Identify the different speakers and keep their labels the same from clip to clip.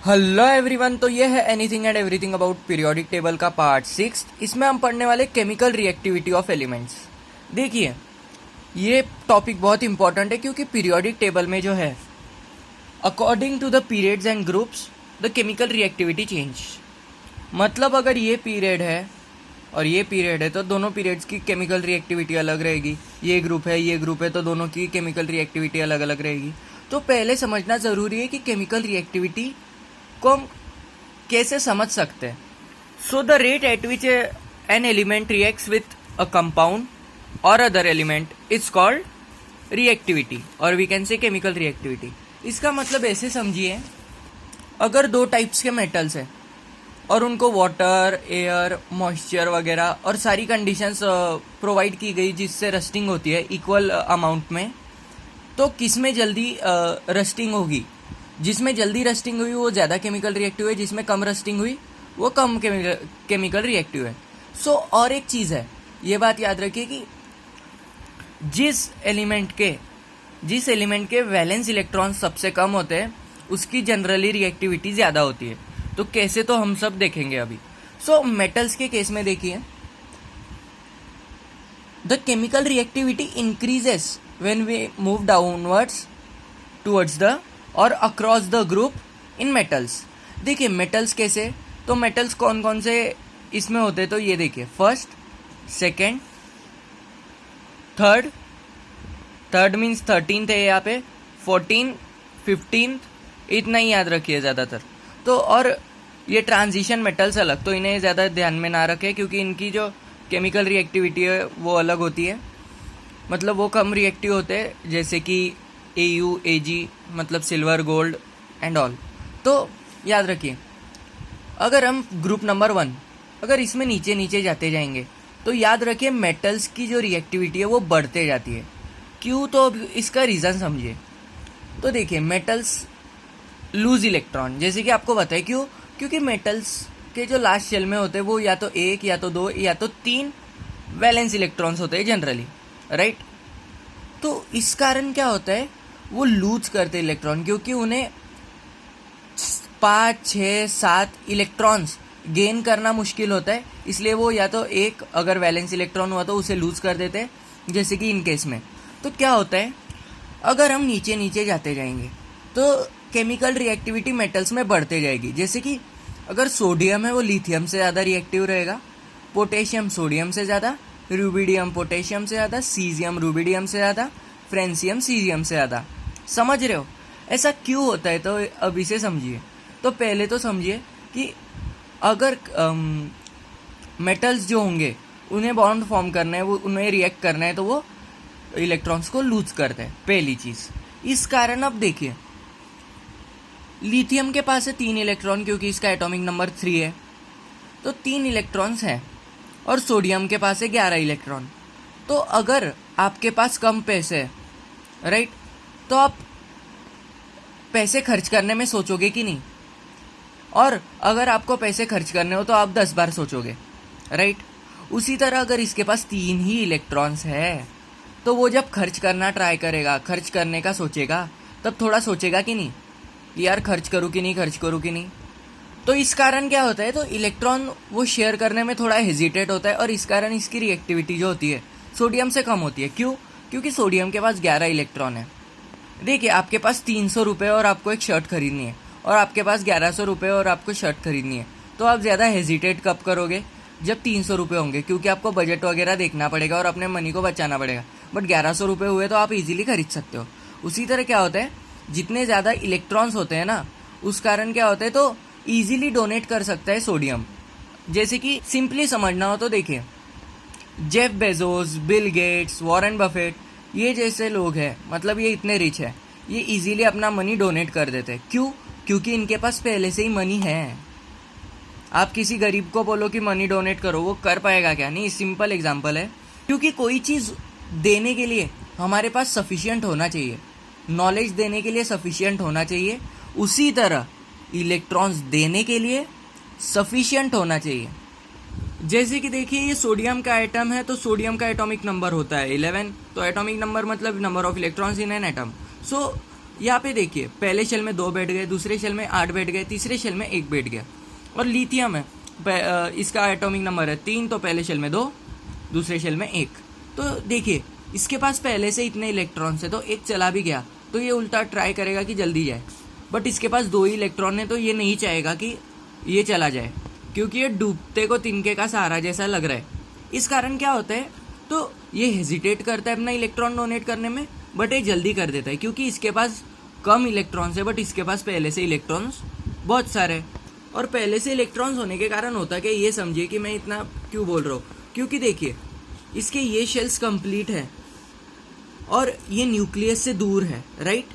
Speaker 1: Hello everyone. तो ये है anything and everything about periodic table का पार्ट 6। इसमें हम पढ़ने वाले केमिकल रिएक्टिविटी ऑफ एलिमेंट्स। देखिए, ये टॉपिक बहुत इंपॉर्टेंट है क्योंकि पीरियोडिक टेबल में जो है according to the periods and groups the chemical reactivity change. मतलब अगर ये पीरियड है और ये पीरियड है तो दोनों पीरियड्स की केमिकल रिएक्टिविटी अलग रहेगी। ये ग्रुप है तो दोनों की केमिकल रिएक्टिविटी अलग अलग रहेगी। तो पहले समझना ज़रूरी है कि केमिकल रिएक्टिविटी को हम कैसे समझ सकते हैं। So the rate at which an element reacts with a compound और other element is called reactivity और we can say chemical reactivity. इसका मतलब ऐसे समझिए, अगर दो टाइप्स के मेटल्स हैं और उनको वाटर, एयर, मॉइस्चर वगैरह और सारी कंडीशंस प्रोवाइड की गई जिससे रस्टिंग होती है इक्वल अमाउंट में, तो किस में जल्दी रस्टिंग होगी? जिसमें जल्दी रस्टिंग हुई वो ज़्यादा केमिकल रिएक्टिव है, जिसमें कम रस्टिंग हुई वो कम केमिकल रिएक्टिव है। सो और एक चीज़ है, ये बात याद रखिए कि जिस एलिमेंट के वैलेंस इलेक्ट्रॉन सबसे कम होते हैं उसकी जनरली रिएक्टिविटी ज़्यादा होती है। तो कैसे, तो हम सब देखेंगे अभी। सो मेटल्स के केस में देखिए, the chemical reactivity increases when we move downwards towards the और across the group in metals. देखिए मेटल्स कैसे, तो मेटल्स कौन कौन से इसमें होते, तो ये देखिए, first, second, third means 13th है यहाँ पे, 14, 15, इतना ही याद रखिए ज़्यादातर। तो और ये ट्रांजिशन मेटल्स अलग, तो इन्हें ज़्यादा ध्यान में ना रखें क्योंकि इनकी जो केमिकल रिएक्टिविटी है वो अलग होती है। मतलब वो कम रिएक्टिव होते हैं, जैसे कि AU, AG मतलब सिल्वर, गोल्ड एंड ऑल। तो याद रखिए, अगर हम ग्रुप नंबर 1 अगर इसमें नीचे नीचे जाते जाएंगे तो याद रखिए मेटल्स की जो रिएक्टिविटी है वो बढ़ते जाती है। क्यों, तो अब इसका रीज़न समझिए। तो देखिए, मेटल्स लूज इलेक्ट्रॉन, जैसे कि आपको पता है क्यों, क्योंकि मेटल्स के जो लास्ट शेल में होते हैं वो या तो 1 या तो 2 या तो 3 वैलेंस इलेक्ट्रॉन्स होते हैं जनरली, राइट। तो इस कारण क्या होता है, वो लूज करते इलेक्ट्रॉन, क्योंकि उन्हें 5, 6, 7 इलेक्ट्रॉन्स गेन करना मुश्किल होता है, इसलिए वो या तो एक अगर वैलेंस इलेक्ट्रॉन हुआ तो उसे लूज कर देते हैं, जैसे कि इन केस में। तो क्या होता है, अगर हम नीचे नीचे जाते जाएंगे तो केमिकल रिएक्टिविटी मेटल्स में बढ़ते जाएगी। जैसे कि अगर सोडियम है वो लिथियम से ज़्यादा रिएक्टिव रहेगा, पोटेशियम सोडियम से ज़्यादा, रूबिडियम पोटेशियम से ज़्यादा, सीजियम रूबिडियम से ज़्यादा, फ्रेंसियम सीजियम से ज़्यादा। समझ रहे हो ऐसा क्यों होता है? तो अब इसे समझिए। तो पहले तो समझिए कि अगर मेटल्स जो होंगे उन्हें बॉन्ड फॉर्म करना है, वो उन्हें रिएक्ट करना है, तो वो इलेक्ट्रॉन्स को लूज करते हैं, पहली चीज़। इस कारण अब देखिए, लिथियम के पास है 3 इलेक्ट्रॉन क्योंकि इसका एटॉमिक नंबर 3 है, तो 3 इलेक्ट्रॉन्स हैं, और सोडियम के पास है 11 इलेक्ट्रॉन। तो अगर आपके पास कम पैसे है, राइट, तो आप पैसे खर्च करने में सोचोगे कि नहीं? और अगर आपको पैसे खर्च करने हो तो आप 10 बार सोचोगे, राइट। उसी तरह अगर इसके पास 3 ही इलेक्ट्रॉन्स है तो वो जब खर्च करना ट्राई करेगा, खर्च करने का सोचेगा, तब थोड़ा सोचेगा कि नहीं यार खर्च करूँ कि नहीं। तो इस कारण क्या होता है, तो इलेक्ट्रॉन वो शेयर करने में थोड़ा हेजिटेट होता है, और इस कारण इसकी रिएक्टिविटी जो होती है सोडियम से कम होती है। क्यों? क्योंकि सोडियम के पास 11 इलेक्ट्रॉन है। देखिए, आपके पास 300 रुपये और आपको एक शर्ट खरीदनी है, और आपके पास 1100 रुपये और आपको शर्ट खरीदनी है, तो आप ज़्यादा हेजिटेट कब करोगे? जब 300 रुपये होंगे, क्योंकि आपको बजट वगैरह देखना पड़ेगा और अपने मनी को बचाना पड़ेगा। बट 1100 रुपये हुए तो आप इजीली खरीद सकते हो। उसी तरह क्या होता है, जितने ज़्यादा इलेक्ट्रॉन्स होते हैं ना, उस कारण क्या होता है, तो ईजिली डोनेट कर सकता है सोडियम। जैसे कि सिंपली समझना हो तो देखिए, Jeff Bezos, Bill Gates, Warren Buffett, ये जैसे लोग हैं, मतलब ये इतने रिच है, ये इजीली अपना मनी डोनेट कर देते हैं। क्यों? क्योंकि इनके पास पहले से ही मनी है। आप किसी गरीब को बोलो कि मनी डोनेट करो, वो कर पाएगा क्या? नहीं। सिंपल एग्जांपल है, क्योंकि कोई चीज़ देने के लिए हमारे पास सफिशिएंट होना चाहिए, नॉलेज देने के लिए सफिशिएंट होना चाहिए, उसी तरह इलेक्ट्रॉन्स देने के लिए सफिशिएंट होना चाहिए। जैसे कि देखिए, ये सोडियम का एटम है, तो सोडियम का एटॉमिक नंबर होता है 11, तो एटॉमिक नंबर मतलब number of electrons in an atom. So यहाँ पे देखिए पहले शेल में 2 बैठ गए, दूसरे शेल में 8 बैठ गए, तीसरे शेल में 1 बैठ गया। और लिथियम है, इसका एटॉमिक नंबर है 3, तो पहले शेल में 2, दूसरे शेल में 1। तो देखिए इसके पास पहले से इतने इलेक्ट्रॉन्स है, तो एक चला भी गया तो ये उल्टा ट्राई करेगा कि जल्दी जाए, बट इसके पास 2 ही इलेक्ट्रॉन है तो ये नहीं चाहेगा कि ये चला जाए, क्योंकि ये डूबते को तिनके का सहारा जैसा लग रहा है। इस कारण क्या होता है, तो ये हेजिटेट करता है अपना इलेक्ट्रॉन डोनेट करने में, बट ये जल्दी कर देता है क्योंकि इसके पास कम इलेक्ट्रॉन्स है, बट इसके पास पहले से इलेक्ट्रॉन्स बहुत सारे हैं। और पहले से इलेक्ट्रॉन्स होने के कारण होता है कि ये समझिए कि मैं इतना क्यों बोल रहा हूँ, क्योंकि देखिए इसके ये शेल्स कंप्लीट है और ये न्यूक्लियस से दूर है, राइट।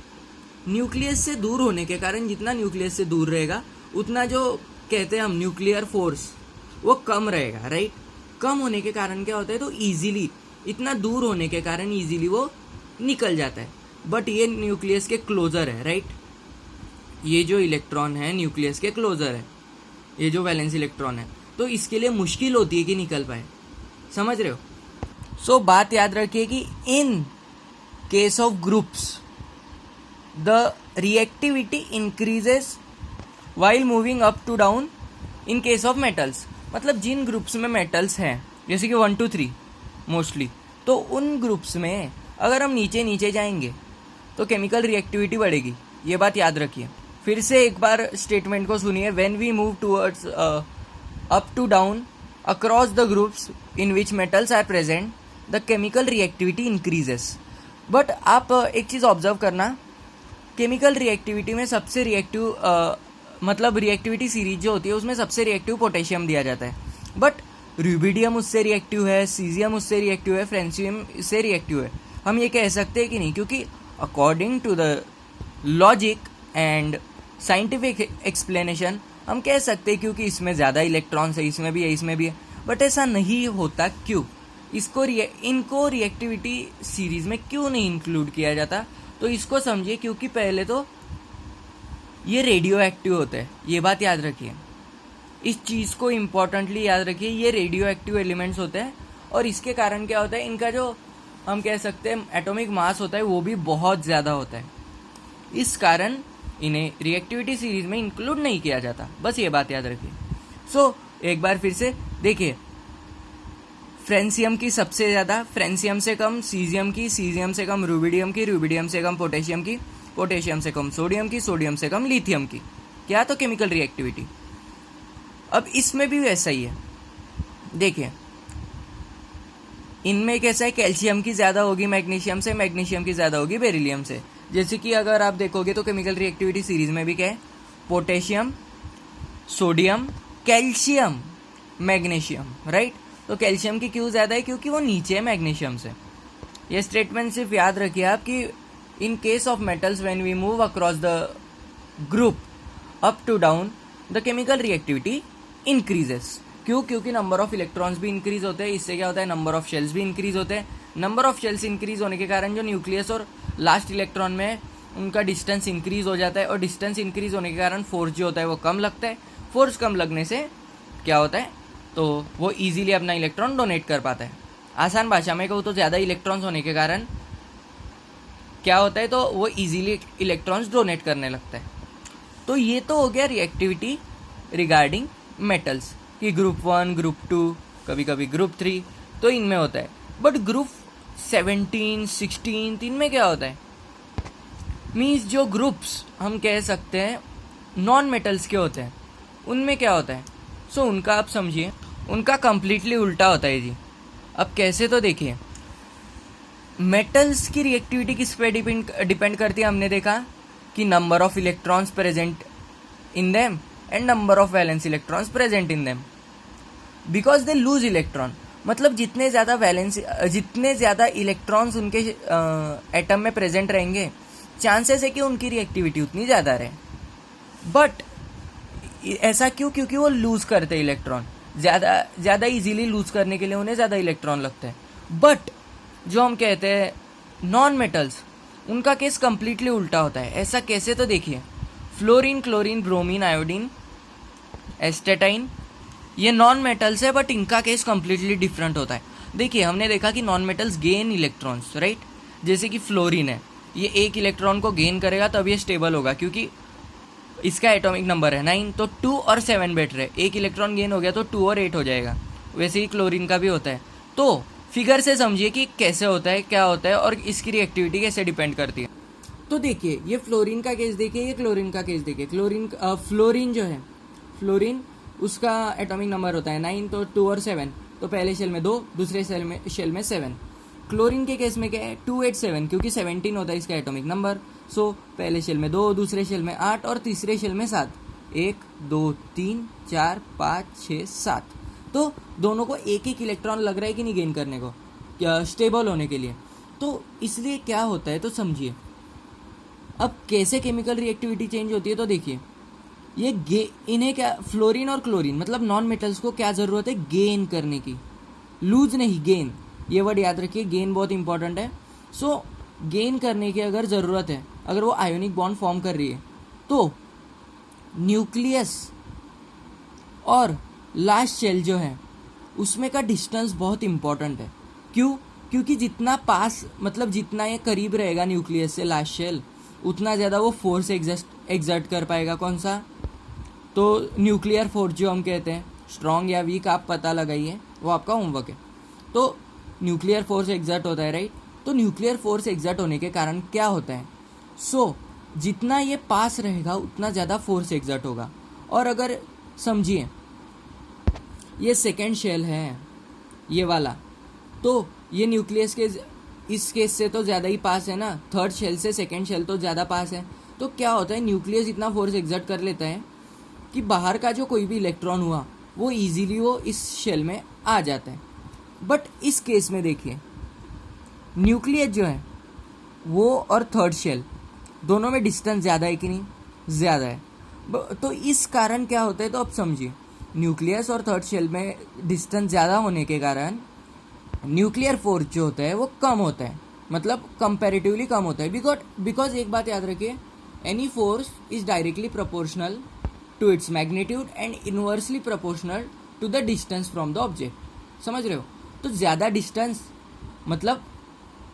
Speaker 1: न्यूक्लियस से दूर होने के कारण जितना न्यूक्लियस से दूर रहेगा उतना जो कहते हैं हम न्यूक्लियर फोर्स वो कम रहेगा, राइट। कम होने के कारण क्या होता है, तो ईजिली इतना दूर होने के कारण ईजिली वो निकल जाता है। बट ये न्यूक्लियस के क्लोजर है, राइट। ये जो इलेक्ट्रॉन है न्यूक्लियस के क्लोजर है, ये जो वैलेंस इलेक्ट्रॉन है, तो इसके लिए मुश्किल होती है कि निकल पाए, समझ रहे हो। सो बात याद रखिए कि in case of groups the reactivity increases while moving up to down in case of metals. मतलब जिन ग्रुप्स में मेटल्स हैं जैसे कि 1 to 3 मोस्टली, तो उन ग्रुप्स में अगर हम नीचे नीचे जाएंगे तो केमिकल रिएक्टिविटी बढ़ेगी, ये बात याद रखिए। फिर से एक बार स्टेटमेंट को सुनिए, when we move towards up to down across the groups in which metals are present the chemical reactivity increases. But आप एक चीज़ ऑब्जर्व करना, केमिकल रिएक्टिविटी में सबसे रिएक्टिव मतलब रिएक्टिविटी सीरीज जो होती है उसमें सबसे रिएक्टिव पोटेशियम दिया जाता है, बट रूबिडियम उससे रिएक्टिव है, सीजियम उससे रिएक्टिव है, फ्रेंसियम इससे रिएक्टिव है। हम ये कह सकते हैं कि नहीं, क्योंकि according to the logic and scientific explanation हम कह सकते हैं क्योंकि इसमें ज़्यादा इलेक्ट्रॉन्स है, इसमें भी है, इसमें भी है, बट ऐसा नहीं होता। क्यों? इनको रिएक्टिविटी सीरीज में क्यों नहीं इंक्लूड किया जाता, तो इसको समझिए। क्योंकि पहले तो ये रेडियो एक्टिव होते हैं, ये बात याद रखिए, इस चीज़ को इम्पोर्टेंटली याद रखिए, ये रेडियो एक्टिव एलिमेंट्स होते हैं और इसके कारण क्या होता है, इनका जो हम कह सकते हैं एटॉमिक मास होता है वो भी बहुत ज़्यादा होता है, इस कारण इन्हें रिएक्टिविटी सीरीज में इंक्लूड नहीं किया जाता, बस ये बात याद रखिए। सो एक बार फिर से देखिए, फ्रेंसियम की सबसे ज़्यादा, फ्रेंसियम से कम सीजियम की, सीजियम से कम रूबिडियम की, रूबिडियम से कम पोटेशियम की, पोटेशियम से कम सोडियम की, सोडियम से कम लिथियम की। क्या? तो केमिकल रिएक्टिविटी। अब इसमें भी वैसा ही है, देखिए इनमें कैसा है, कैल्शियम की ज़्यादा होगी मैग्नीशियम से, मैग्नीशियम की ज़्यादा होगी बेरिलियम से। जैसे कि अगर आप देखोगे तो केमिकल रिएक्टिविटी सीरीज में भी क्या है, potassium, sodium, calcium, magnesium, right. तो कैल्शियम की क्यों ज़्यादा है, क्योंकि वो नीचे है मैग्नीशियम से। ये स्टेटमेंट सिर्फ याद रखिए आप कि in case of metals when we move across the group up to down the chemical reactivity increases. क्यों? क्योंकि नंबर ऑफ इलेक्ट्रॉन्स भी इंक्रीज होते हैं, इससे क्या होता है, नंबर ऑफ शेल्स भी इंक्रीज होते हैं। नंबर ऑफ शेल्स इंक्रीज होने के कारण जो न्यूक्लियस और लास्ट इलेक्ट्रॉन में उनका डिस्टेंस इंक्रीज हो जाता है, और डिस्टेंस इंक्रीज होने के कारण फोर्स जो होता है वो कम लगता है। फोर्स कम लगने से क्या होता है, तो वो ईजिली अपना इलेक्ट्रॉन डोनेट कर पाता है। आसान भाषा में कहूँ तो ज़्यादा इलेक्ट्रॉन्स होने के कारण क्या होता है, तो वो ईजिली इलेक्ट्रॉन्स डोनेट करने लगता है। तो ये तो हो गया रिएक्टिविटी रिगार्डिंग मेटल्स कि ग्रुप 1, ग्रुप 2, कभी कभी ग्रुप 3, तो इनमें होता है। बट ग्रुप 17, 16 इनमें क्या होता है, मीन्स जो ग्रुप्स हम कह सकते हैं नॉन मेटल्स के होते हैं, उनमें क्या होता है, सो उनका आप समझिए, उनका कंप्लीटली उल्टा होता है जी। अब कैसे, तो देखिए मेटल्स की रिएक्टिविटी किस पे डिपेंड करती है, हमने देखा कि number of electrons present in them and number of valence electrons present in them, because they lose electron. मतलब जितने ज़्यादा इलेक्ट्रॉन्स उनके एटम में प्रेजेंट रहेंगे, चांसेस है कि उनकी रिएक्टिविटी उतनी ज़्यादा रहे। बट ऐसा क्यों? क्योंकि वो लूज करते हैं इलेक्ट्रॉन, ज़्यादा इजीली लूज करने के लिए उन्हें ज़्यादा इलेक्ट्रॉन लगते हैं। बट जो हम कहते हैं नॉन मेटल्स, उनका केस कंप्लीटली उल्टा होता है। ऐसा कैसे, तो देखिए fluorine, chlorine, bromine, iodine, astatine, ये नॉन मेटल्स है, बट इनका केस कंप्लीटली डिफरेंट होता है। देखिए हमने देखा कि non metals gain electrons, right. जैसे कि फ्लोरीन है, ये एक इलेक्ट्रॉन को गेन करेगा तब ये स्टेबल होगा, क्योंकि इसका एटॉमिक नंबर है 9, तो 2 और 7 बैठ रहे, एक इलेक्ट्रॉन गेन हो गया तो 2 और 8 हो जाएगा। वैसे ही क्लोरीन का भी होता है। तो फिगर से समझिए कि कैसे होता है, क्या होता है और इसकी रिएक्टिविटी कैसे डिपेंड करती है। तो देखिए, ये फ्लोरीन का केस देखिए, ये क्लोरीन का केस देखिए। फ्लोरीन जो है, फ्लोरीन उसका एटॉमिक नंबर होता है 9, तो 2 और 7, तो पहले शेल में 2, दूसरे शेल में 7। क्लोरीन के केस में क्या है, 2 8 7, क्योंकि 17 होता है इसका एटॉमिक नंबर। सो पहले शेल में 2, दूसरे शेल में 8 और तीसरे शेल में 7। 1 2 3 4 5 6 7। तो दोनों को एक एक इलेक्ट्रॉन लग रहा है कि नहीं गेन करने को, क्या स्टेबल होने के लिए। तो इसलिए क्या होता है तो समझिए। अब कैसे केमिकल रिएक्टिविटी चेंज होती है तो देखिए, ये इन्हें क्या, फ्लोरीन और क्लोरीन मतलब नॉन मेटल्स को क्या ज़रूरत है, गेन करने की, लूज नहीं, गेन। ये वर्ड याद रखिए, गेन बहुत इंपॉर्टेंट है। सो गेन करने की अगर ज़रूरत है, अगर वो आयोनिक बॉन्ड फॉर्म कर रही है, तो न्यूक्लियस और लास्ट शेल जो है उसमें का डिस्टेंस बहुत इंपॉर्टेंट है। क्यों? क्योंकि जितना पास, मतलब जितना ये करीब रहेगा न्यूक्लियस से लास्ट शेल, उतना ज़्यादा वो फोर्स एग्जर्ट कर पाएगा। कौन सा? तो न्यूक्लियर फोर्स जो हम कहते हैं, स्ट्रॉन्ग या वीक आप पता लगाइए, वो आपका होमवर्क है। तो न्यूक्लियर फोर्स एग्जर्ट होता है, राइट। तो न्यूक्लियर फोर्स एग्जर्ट होने के कारण क्या होता है, जितना ये पास रहेगा उतना ज़्यादा फोर्स एग्जर्ट होगा। और अगर समझिए ये सेकेंड शेल है, ये वाला, तो ये न्यूक्लियस के इस केस से तो ज़्यादा ही पास है ना, थर्ड शेल से सेकेंड शेल तो ज़्यादा पास है। तो क्या होता है, न्यूक्लियस इतना फोर्स एग्जर्ट कर लेता है कि बाहर का जो कोई भी इलेक्ट्रॉन हुआ वो इजीली वो इस शेल में आ जाता है। बट इस केस में देखिए, न्यूक्लियस जो है वो और थर्ड शेल दोनों में डिस्टेंस ज़्यादा है कि नहीं, ज़्यादा है। तो इस कारण क्या होता है, तो अब समझिए, न्यूक्लियस और थर्ड शेल में डिस्टेंस ज़्यादा होने के कारण न्यूक्लियर फोर्स जो होता है वो कम होता है, मतलब कंपैरेटिवली कम होता है। बिकॉज एक बात याद रखिए, any force is directly proportional to its magnitude and inversely proportional to the distance from the object. समझ रहे हो? तो ज़्यादा डिस्टेंस मतलब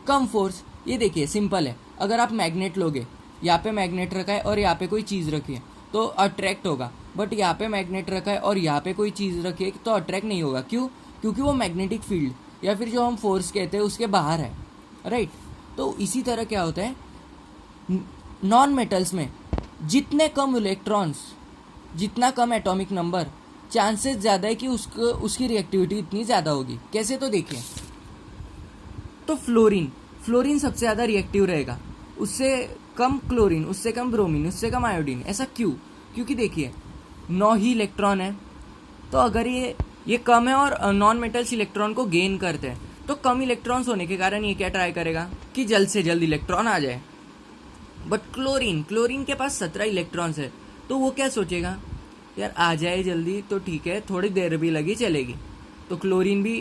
Speaker 1: कम फोर्स। ये देखिए सिंपल है, अगर आप मैग्नेट लोगे, यहाँ पे मैग्नेट रखा है और यहाँ पे कोई चीज़ रखी है तो अट्रैक्ट होगा, बट यहाँ पे मैग्नेट रखा है और यहाँ पे कोई चीज़ रखी है तो अट्रैक्ट नहीं होगा। क्यों? क्योंकि वो मैग्नेटिक फील्ड या फिर जो हम फोर्स कहते हैं उसके बाहर है, राइट। तो इसी तरह क्या होता है, नॉन मेटल्स में जितने कम इलेक्ट्रॉन्स, जितना कम एटॉमिक नंबर, चांसेस ज़्यादा है कि उसकी रिएक्टिविटी इतनी ज़्यादा होगी। कैसे? तो देखिए, तो फ्लोरीन सबसे ज़्यादा रिएक्टिव रहेगा, उससे कम क्लोरीन, उससे कम ब्रोमीन, उससे कम आयोडीन। ऐसा क्यों? क्योंकि देखिए 9 ही इलेक्ट्रॉन है, तो अगर ये कम है और नॉन मेटल्स इलेक्ट्रॉन को गेन करते हैं, तो कम इलेक्ट्रॉन्स होने के कारण ये क्या ट्राई करेगा कि जल्द से जल्द इलेक्ट्रॉन आ जाए। बट क्लोरीन के पास 17 इलेक्ट्रॉन्स है, तो वो क्या सोचेगा, यार आ जाए जल्दी तो ठीक है, थोड़ी देर भी लगी चलेगी। तो क्लोरीन भी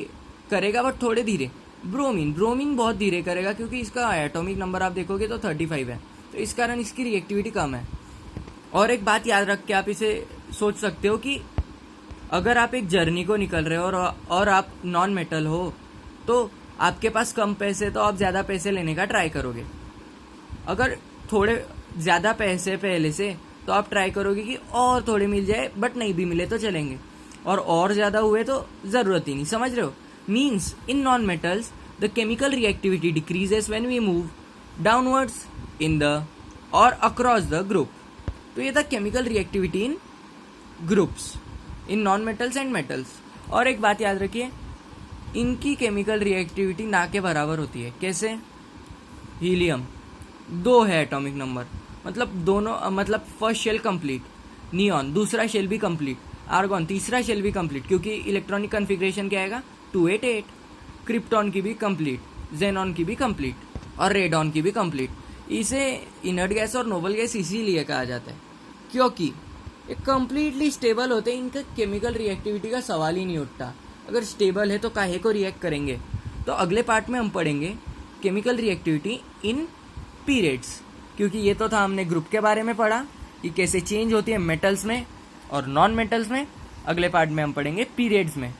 Speaker 1: करेगा बट थोड़े धीरे। ब्रोमीन बहुत धीरे करेगा, क्योंकि इसका एटॉमिक नंबर आप देखोगे तो 35 है, तो इस कारण इसकी रिएक्टिविटी कम है। और एक बात याद रख के आप इसे सोच सकते हो कि अगर आप एक जर्नी को निकल रहे हो और आप नॉन मेटल हो, तो आपके पास कम पैसे, तो आप ज़्यादा पैसे लेने का ट्राई करोगे। अगर थोड़े ज़्यादा पैसे पहले से, तो आप ट्राई करोगे कि और थोड़े मिल जाए, बट नहीं भी मिले तो चलेंगे, और ज़्यादा हुए तो ज़रूरत ही नहीं। समझ रहे हो? Means in non metals the chemical reactivity decreases when we move downwards in the और अक्रॉस द ग्रुप। तो ये था chemical reactivity in groups, in non metals and metals. और एक बात याद रखिए, इनकी केमिकल रिएक्टिविटी ना के बराबर होती है। कैसे? हीलियम 2 है एटॉमिक नंबर, मतलब दोनों, मतलब फर्स्ट शेल कंप्लीट, नियॉन दूसरा शेल भी कंप्लीट, आर्गॉन तीसरा शेल भी कंप्लीट, क्योंकि इलेक्ट्रॉनिक कन्फिग्रेशन क्या आएगा 288, क्रिप्टॉन की भी कंप्लीट, जेनॉन की भी कंप्लीट और रेडॉन की भी कंप्लीट। इसे इनर्ट गैस और नोबल गैस इसीलिए कहा जाता है क्योंकि ये कंप्लीटली स्टेबल होते हैं, इनका केमिकल रिएक्टिविटी का सवाल ही नहीं उठता। अगर स्टेबल है तो काहे को रिएक्ट करेंगे। तो अगले पार्ट में हम पढ़ेंगे केमिकल रिएक्टिविटी इन पीरियड्स, क्योंकि ये तो था हमने ग्रुप के बारे में पढ़ा कि कैसे चेंज होती है मेटल्स में और नॉन मेटल्स में। अगले पार्ट में हम पढ़ेंगे पीरियड्स में।